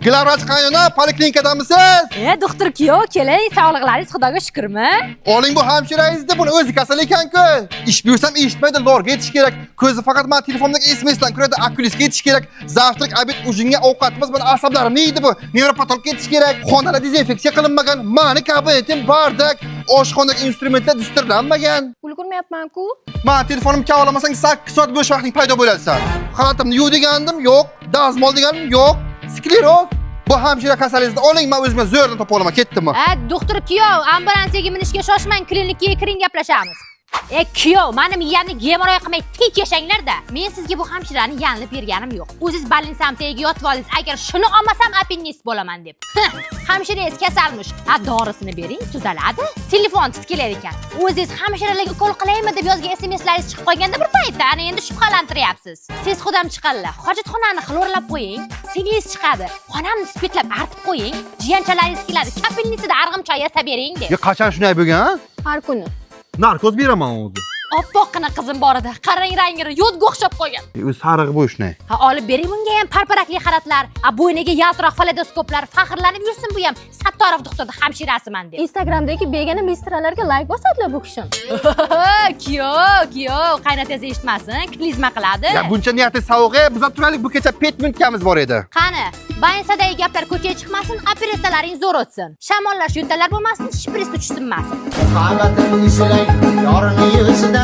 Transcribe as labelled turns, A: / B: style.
A: Gilavrach Qayona poliklinikadamisiz?
B: Doktor kuyov, keling, sog'liqlaringiz Xudoga shukrmi?
A: Oling bu hamshirangizda buni o'zi kasal ekan-ku. Ish buyursam eshitmaydi, lorga yetish kerak. Ko'zi faqat men telefondagi SMS-dan ko'radi, okulyusga yetish kerak. Zavtrak obed ujinga ovqatimiz bilan asablarimni yeydi bu. Nevropatologga yetish kerak. Xonalar dezinfeksiya qilinmagan, mani kabinetim bardak, oshxonadagi instrumentlar distirlanmagan.
B: Ulgurmayapman-ku.
A: Men telefonim kavlamasang 8 soat bo'sh vaqting paydo bo'ladi san. Xalatimni yuv degandim, yo'q. Dazmol deganim, yo'q. Skleroz. Bu hamshira kasalingizni oling, men o'zimga zo'rdan topa olaman, ketdimmi?
B: Doktor kuyov, ambulansiyaga minishga shoshmang, klinikkaga kiring, gaplashamiz. Kuyov, meni miyamni gemoroy qilmay tinch yashanglar-da. Men sizga bu hamshirani yanilib berganim yo'q. O'zingiz больницамtaga yotib oldingiz, agar shuni olmasam apendist bo'laman deb. Hamshirangiz kasalmish. Dorisini bering, tuzaladi. Telefon titkilar ekan. O'zingiz hamshiralarga ukol qilaymi deb yozgan SMSlaringiz chiqib qolganda bir paytda ana endi shubhalantiryapsiz. Siz xudam chiqanlar. Hojatxonani xlorlab qo'ying. Singiz chiqadi. Xonamni spitlab artib qo'ying. Jiyanchalaringiz keladi. Kapelnitsada arg'imchoy yasab bering deb.
A: Qachon shunday bo'lgan?
B: Har kuni.
A: Narkoz beraman o'zi.
B: Oppoqqina qizim bor edi. Qarang rangini yo'dga o'xshab qolgan.
A: O'z sarig'i bu ishni.
B: Olib bering bunga ham parparakli xaratlar, bo'yniga yaltiroq falodoskoplar, faxrlanib yursin bu ham. Sattorov doktorda hamshirasiman deb.
C: Instagramdagi begona mistralarga like bosadilar bu kishim.
B: Kuyov, qaynotangiz eshitmasin, klizma qiladi.
A: Ya buncha niyatingiz savoq-e, biz turaylik, bu kecha 5 minutamiz bor edi.
B: Qani, baynsadagi gaplar ko'chaga chiqmasin, operatsiyalaring zo'r o'tsin. Shamollash yo'ntalar bo'lmasin, shpris tushsinmasin.
D: Qamatim ishlang, yorini yig'ishidan